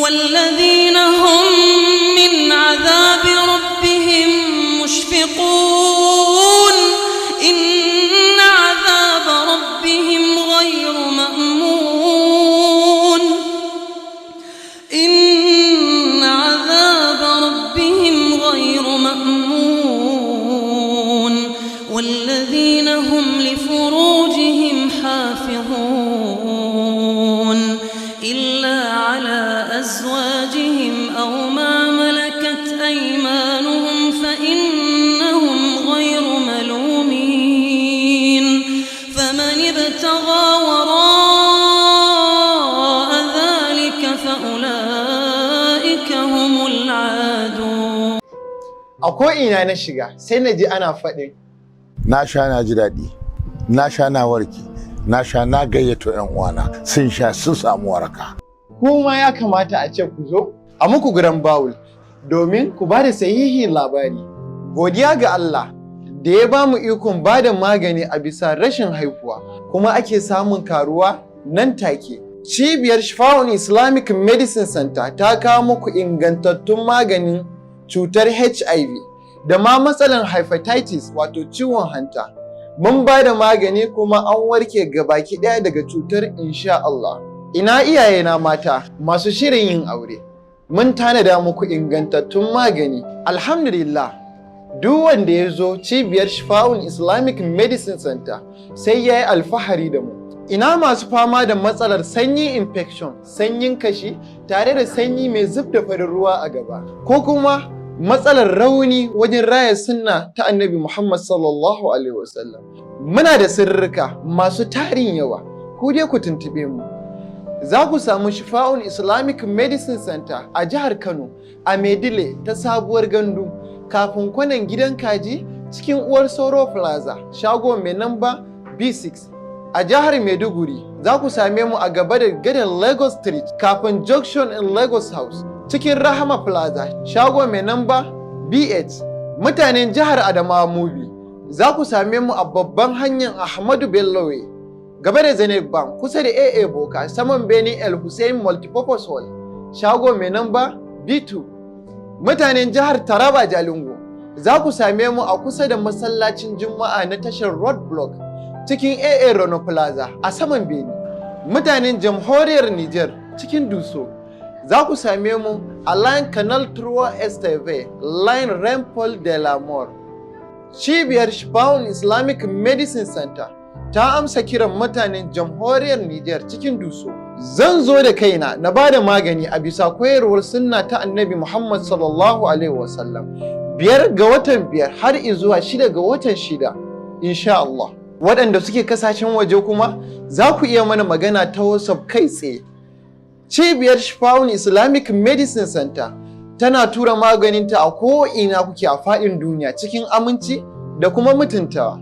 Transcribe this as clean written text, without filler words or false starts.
والذين هم من عذاب ربهم مشفقون إن عذاب ربهم غير مأمون إن عذاب ربهم غير مأمون والذين هم لفروجهم حافظون إلا على أزواجهم أو ما ملكت أيمانهم فإنهم غير ملومين فمن ابتغى وراء ذلك فأولئك هم العادون. A ko'ina na shiga sai na ji ana faɗi. Na sha na ji daɗi, na sha na warke, na sha na gayyato 'yan uwana sun sha sun samu waraka. Kuma ya kamata a ce ku zo a muku guran bawul domin ku ba da sahihin labari. Godiya ga Allah da ya ba mu ikon ba da magani a bisa rashin haihuwa kuma ake samun karuwa nan take. Cibiyar Shifa'un Islamic Medicine Center ta kawo muku ingantattun maganin cutar HIV da ma matsalar hepatitis wato ciwon hanta. Mun ba da magani kuma an warke gabaki ɗaya daga cutar insha Allah. Ina iyayena mata masu shirin yin aure. Mun tanada muku ingantattun magani. Alhamdulillah, duk wanda ya zo cibiyar Shifa'un Islamic Medicine Center sai ya yi alfahari da mu. Ina masu fama da matsalar sanyin infection, sanyin kashi tare da sanyi mai zub da farin ruwa a gaba. Ko kuma matsalar rauni wajen raya sunna ta Annabi Muhammad sallallahu Alaihi wasallam. Muna da sirrika masu tarin yawa, ku dai ku tuntube mu. Za ku samu Shifa'un Islamic Medicine Center a jihar Kano, a Medile ta sabuwar gandu, kafin kwanan gidan kaji cikin Uwar Soro Plaza, shago mai namba B6. A jihar Maiduguri, za ku same mu a gaba da gadon Lagos Street, kafin Junction in Lagos House, cikin Rahama Plaza, shago mai namba B8. Mutanen jihar Adamawa Mubi, za ku same mu a babban hanyar Ahmadu Bello Way, gaba da Zenith Bank, kusa da AA Boka, saman Beni El Hussein Multipurpose Hall, shago mai namba B2. Mutanen jihar Taraba Jalingo, za ku same mu a kusa da masallacin Juma'a na tashar Road Block, cikin AA Rono Plaza a saman Beni. Mutanen jamhuriyar Niger cikin Duso, za ku same mu a Line Canal Trois Esteve, Line Rempol de la Mort. Cibiyar Shifa'un Islamic Medicine Center ta amsa kiran mutanen jamhuriyar Niger cikin Duso. Zan zo da kaina na ba da magani a bisa koyarwar sunna ta Annabi Muhammad sallallahu Alaihi wasallam 5 ga watan 5 har izuwa 6 ga watan 6 insha Allah. Waɗanda suke kasashen waje kuma za ku iya mana magana ta WhatsApp kai tsaye. Cibiyar Shifa'un Islamic Medicine Center tana tura maganinta a ko'ina kuke a faɗin duniya cikin aminci da kuma mutuntawa.